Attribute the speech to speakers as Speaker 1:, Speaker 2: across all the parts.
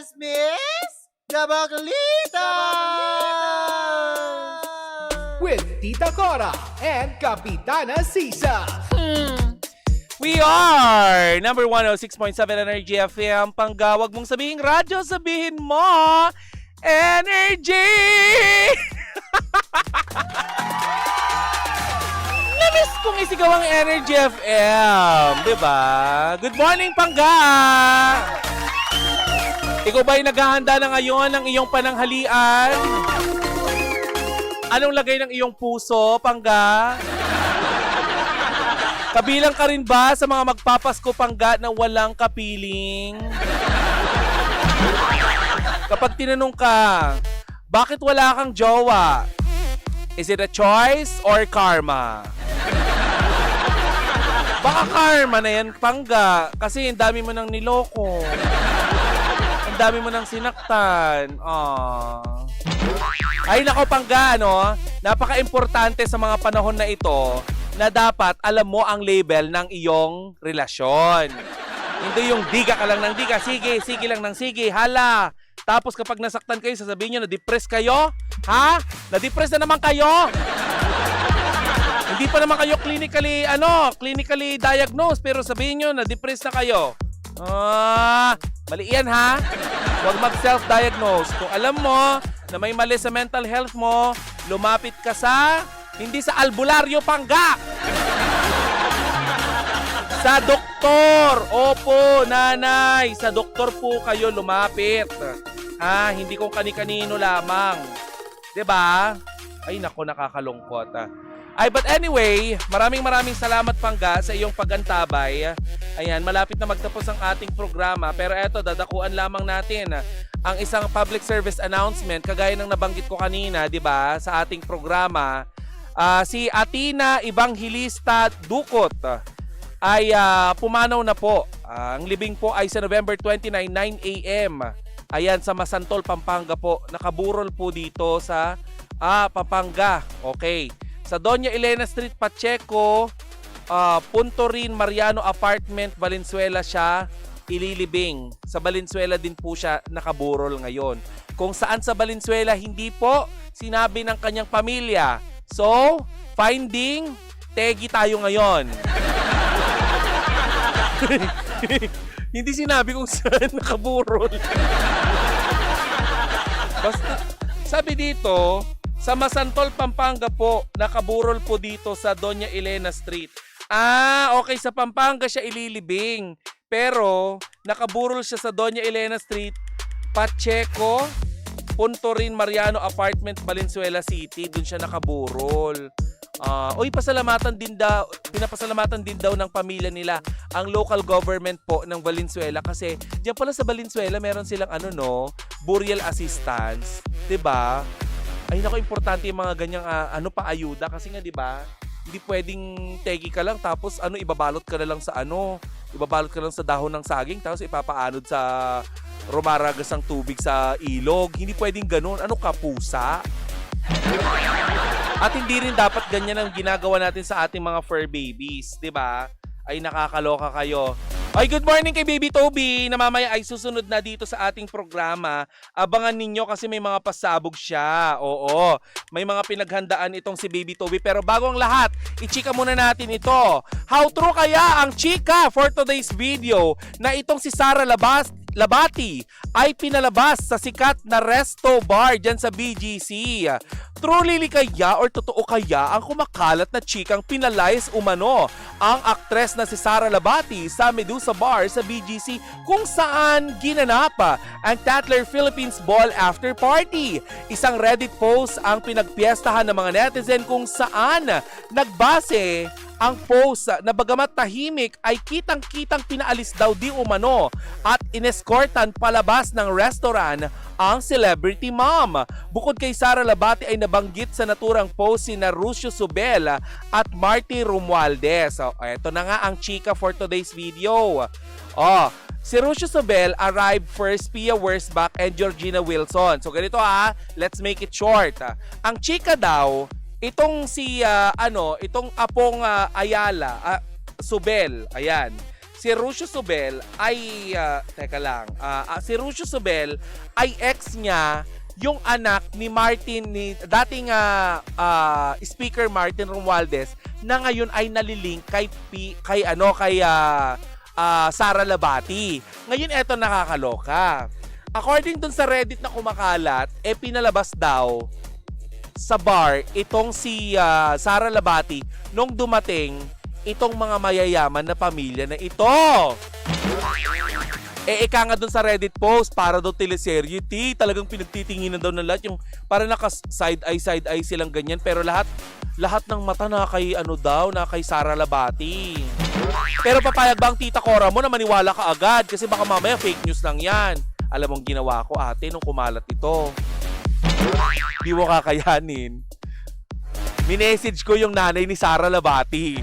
Speaker 1: Yes, Miss Gabaglita!
Speaker 2: With Tita Cora and Kapitana Sisa.
Speaker 3: We are number 106.7 Energy FM. Panggawag mong sabihin radyo, sabihin mo Energy! Namiss kong isigaw ang Energy FM, diba? Good morning, Pangga! Ikaw ba'y naghahanda na ngayon ng iyong pananghalian? Anong lagay ng iyong puso, Pangga? Kabilang ka rin ba sa mga magpapasko, Pangga, na walang kapiling? Kapag tinanong ka, bakit wala kang jowa? Is it a choice or karma? Baka karma na yan, Pangga, kasi ang dami mo nang niloko. Ang dami mo nang sinaktan. Ay nako, Pangga, ano? Napaka-importante sa mga panahon na ito na dapat alam mo ang label ng iyong relasyon. Hindi yung diga ka lang ng diga, sige lang ng sige, hala. Tapos kapag nasaktan kayo, sasabihin nyo, na-depress kayo? Ha? Na-depress na naman kayo? Hindi pa naman kayo clinically diagnosed, pero sabihin nyo, na-depress na kayo. Mali yan, ha? Huwag mag-self-diagnose. Kung alam mo na may mali sa mental health mo, lumapit ka sa, hindi sa albularyo, Pangga! Sa doktor! Opo, nanay! Sa doktor po kayo lumapit. Hindi kung kani-kanino lamang. 'Di ba? Ay, nako, nakakalungkot. But anyway, maraming salamat, Pangga, sa iyong pagantabay. Ayan, malapit na magtapos ang ating programa. Pero eto, dadakuan lamang natin ang isang public service announcement kagaya ng nabanggit ko kanina, 'di ba, sa ating programa. Si Atina Evangelista Ducot ay pumanaw na po. Ang libing po ay sa November 29, 9 a.m. Ayan, sa Masantol, Pampanga po. Nakaburol po dito sa Pampanga. Okay. Sa Doña Elena Street, Pacheco, Puntorin, Mariano Apartment, Valenzuela siya ililibing. Sa Valenzuela din po siya nakaburol ngayon. Kung saan sa Valenzuela, hindi po sinabi ng kanyang pamilya. So, finding, tegi tayo ngayon. Hindi sinabi kung saan nakaburol. Basta, sabi dito, sa Masantol, Pampanga po, nakaburol po dito sa Doña Elena Street. Okay, sa Pampanga siya ililibing. Pero, nakaburol siya sa Doña Elena Street, Pacheco, Puntorin, Mariano Apartment, Valenzuela City. Doon siya nakaburol. Pinapasalamatan din daw ng pamilya nila ang local government po ng Valenzuela kasi diyan pala sa Valenzuela meron silang burial assistance, 'di ba? Ay nako, importante yung mga ganyang paayuda kasi nga 'di ba? Hindi pwedeng tegi ka lang tapos ibabalot ka na lang sa ibabalot ka lang sa dahon ng saging tapos ipapaanod sa rumaragas ang tubig sa ilog. Hindi pwedeng ganoon. Ano ka, pusa? At hindi rin dapat ganyan ang ginagawa natin sa ating mga fur babies, 'di ba? Ay nakakaloka kayo. Ay, good morning kay Baby Toby na mamaya ay susunod na dito sa ating programa. Abangan ninyo kasi may mga pasabog siya. Oo, may mga pinaghandaan itong si Baby Toby. Pero bago ang lahat, i-chika muna natin ito. How true kaya ang chika for today's video na itong si Sara Labati ay pinalabas sa sikat na resto bar dyan sa BGC. Truly kaya or totoo kaya ang kumakalat na chikang pinalayas umano ang aktres na si Sara Labati sa Medusa Bar sa BGC kung saan ginanap ang Tatler Philippines Ball After Party. Isang Reddit post ang pinagpiestahan ng mga netizen kung saan nagbase ang post na bagamat tahimik ay kitang-kitang pinaalis daw di umano at inescortan palabas ng restaurant ang celebrity mom. Bukod kay Sara Labati ay nabanggit sa naturang post si Ruscio Subel at Marty Romualdez. Ito na nga ang chika for today's video. Si Ruscio Sobel arrived first, Pia Wurzbach and Georgina Wilson. So ganito let's make it short. Ang chika daw, itong si itong apong Ayala, Sobel, ayan. si Ruscio Sobel ay, teka lang, si Ruscio Sobel ay ex niya yung anak ni dating Speaker Martin Romualdez na ngayon ay nalilink kay Sara Labati. Ngayon eto nakakaloka. According dun sa Reddit na kumakalat, pinalabas daw sa bar itong si Sara Labati nung dumating itong mga mayayaman na pamilya na ito. Ika nga dun sa Reddit post, para daw teleserye, talagang pinagtitinginan daw ng lahat, yung para side eye silang ganyan, pero lahat ng mata na kay na kay Sara Labati. Pero papayag ba ang tita Cora mo na maniwala ka agad? Kasi baka mamaya fake news lang yan. Alam mong ginawa ko, ate, nung kumalat ito. Di mo kakayanin. Minessage ko yung nanay ni Sara Labati.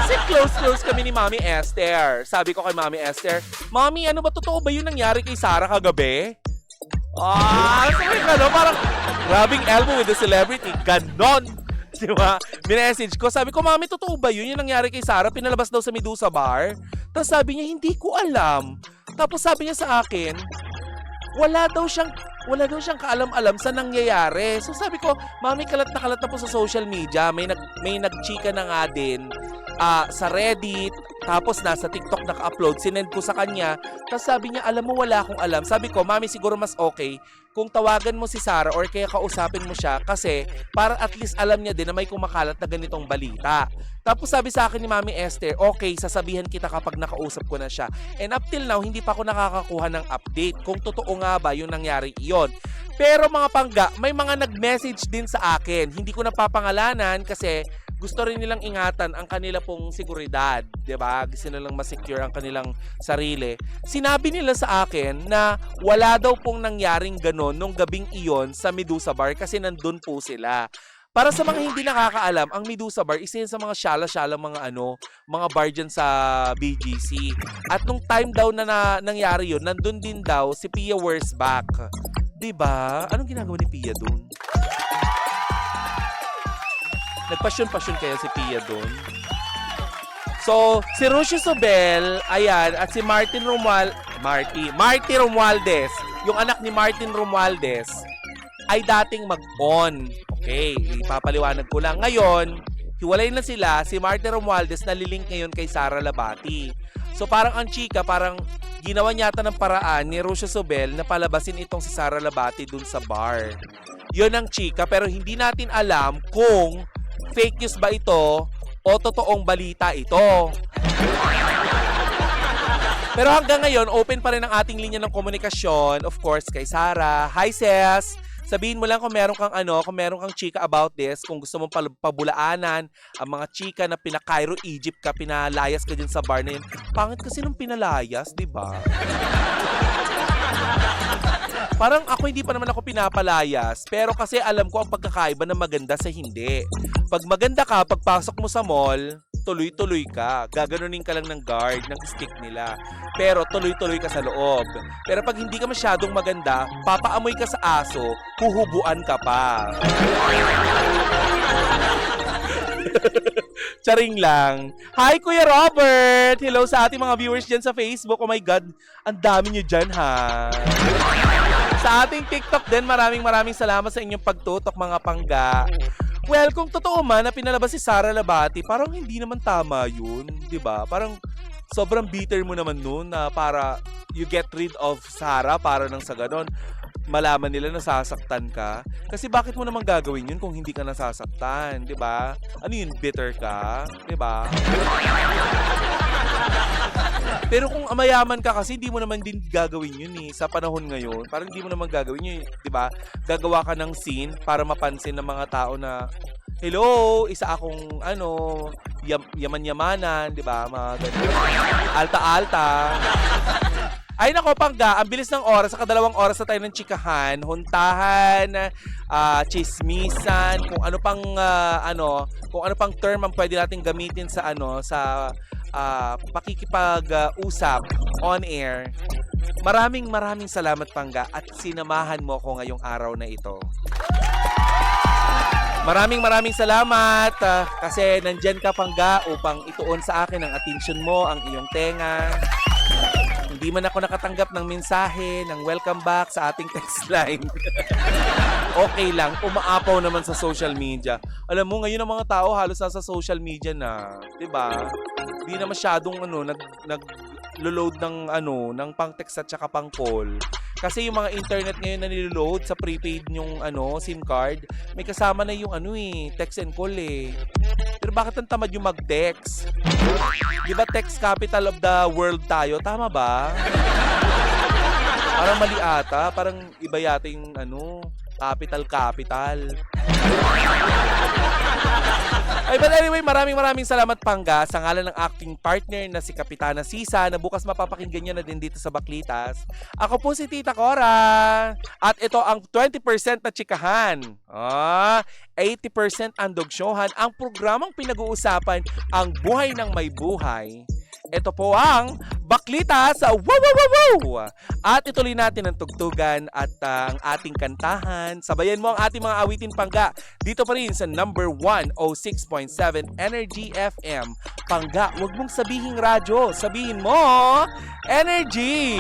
Speaker 3: Kasi close kami ni Mami Esther. Sabi ko kay Mami Esther, Mami, ano ba totoo ba yung nangyari kay Sara kagabi? Sabi ka, no? Parang grabbing elbow with the celebrity. Ganon. Diba? Minessage ko. Sabi ko, Mami, totoo ba yun yung nangyari kay Sara? Pinalabas daw sa Medusa Bar. Tapos sabi niya, hindi ko alam. Tapos sabi niya sa akin, wala daw siyang kaalam-alam sa nangyayari. So sabi ko, Mami, kalat na po sa social media. May nagchika na nga din sa Reddit. Tapos nasa TikTok naka-upload. Sinend ko sa kanya. Tapos sabi niya, alam mo, wala akong alam. Sabi ko, Mami, siguro mas okay kung tawagan mo si Sara or kaya kausapin mo siya kasi para at least alam niya din na may kumakalat na ganitong balita. Tapos sabi sa akin ni Mami Esther, okay, sasabihan kita kapag nakausap ko na siya. And up till now, hindi pa ako nakakakuha ng update kung totoo nga ba yung nangyari iyon. Pero mga pangga, may mga nag-message din sa akin. Hindi ko napapangalanan kasi gusto rin nilang ingatan ang kanila pong seguridad, 'di ba? Gusto nilang ma-secure ang kanilang sarili. Sinabi nila sa akin na wala daw pong nangyaring ganon nung gabing iyon sa Medusa Bar kasi nandun po sila. Para sa mga hindi nakakaalam, ang Medusa Bar isa yan sa mga syala-syala mga bar dyan sa BGC. At nung time daw na nangyari yun, nandun din daw si Pia Wurzbach. 'Di ba? Anong ginagawa ni Pia dun? Nagpasyon-pasyon kaya si Pia doon. So, si Ruscio Sobel, ayan, at si Marty Romualdez, yung anak ni Martin Romualdez, ay dating mag-on. Okay, ipapaliwanag ko lang. Ngayon, hiwalay na sila, si Martin Romualdez nalilink ngayon kay Sara Labati. So, parang ang chika, parang ginawa niya ng paraan ni Ruscio Sobel na palabasin itong si Sara Labati dun sa bar. Yun ang chika, pero hindi natin alam kung fake news ba ito o totoong balita ito. Pero hanggang ngayon, open pa rin ang ating linya ng komunikasyon, of course, kay Sara. Hi, Ses! Sabihin mo lang kung meron kang chika about this, kung gusto mong pabulaanan ang mga chika na pina-Cairo, Egypt ka, pinalayas ka din sa bar na yun. Pangit kasi nung pinalayas, di ba? Parang ako hindi pa naman ako pinapalayas, pero kasi alam ko ang pagkakaiba ng maganda sa hindi. Pag maganda ka, pagpasok mo sa mall, tuloy-tuloy ka. Gaganunin ka lang ng guard, ng stick nila. Pero tuloy-tuloy ka sa loob. Pero pag hindi ka masyadong maganda, papaamoy ka sa aso, huhubuan ka pa. Charing lang. Hi, Kuya Robert! Hello sa ating mga viewers dyan sa Facebook. Oh my God, ang dami nyo dyan, ha? Sa ating TikTok din, maraming salamat sa inyong pagtutok, mga pangga. Well, kung totoo man na pinalabas si Sara Labati, parang hindi naman tama yun, di ba? Parang sobrang bitter mo naman nun na para you get rid of Sara para nang sa ganon malaman nila na sasaktan ka. Kasi bakit mo naman gagawin yun kung hindi ka nasasaktan, di ba? Ano yun, bitter ka? Di ba? Pero kung mayaman ka kasi, hindi mo naman din gagawin yun eh. Sa panahon ngayon, parang hindi mo naman gagawin yun, di ba? Gagawa ka ng scene para mapansin ng mga tao na, hello, isa akong, yaman-yamanan, di ba? Mga ganyan. Alta-alta. Ay nako, pangga, ang bilis ng oras, sa kadalawang oras na tayo ng chikahan, huntahan, chismisan, kung ano pang term ang pwede nating gamitin sa pakikipag-usap on air. Maraming salamat, pangga, at sinamahan mo ko ngayong araw na ito. Maraming salamat kasi nandyan ka, Pangga, upang ituon sa akin ang atensyon mo, ang iyong tenga. Hindi man ako nakatanggap ng mensahe, ng welcome back sa ating text line. Okay lang, umaapaw naman sa social media. Alam mo, ngayon ang mga tao halos nasa social media na, 'di ba? Hindi na masyadong nag-load ng pang-text at saka pang-call. Kasi yung mga internet ngayon na niloload sa prepaid yung SIM card, may kasama na yung text and call eh. Pero bakit ang tamad yung mag-text? Di ba text capital of the world tayo? Tama ba? Parang mali ata. Parang iba yata yung capital. Ay, but anyway, maraming salamat, Pangga, sa ngalan ng acting partner na si Kapitana Sisa na bukas mapapakinggan niya na din dito sa Baklitas. Ako po si Tita Cora. At ito ang 20% na chikahan. 80% andogsyuhan. Ang programang pinag-uusapan ang buhay ng may buhay. Ito po ang Baklitas sa Wow! At ituloy natin ang tugtugan at ang ating kantahan. Sabayan mo ang ating mga awitin, Pangga. Dito pa rin sa number 106.7 Energy FM. Pangga, huwag mong sabihin radyo. Sabihin mo, Energy!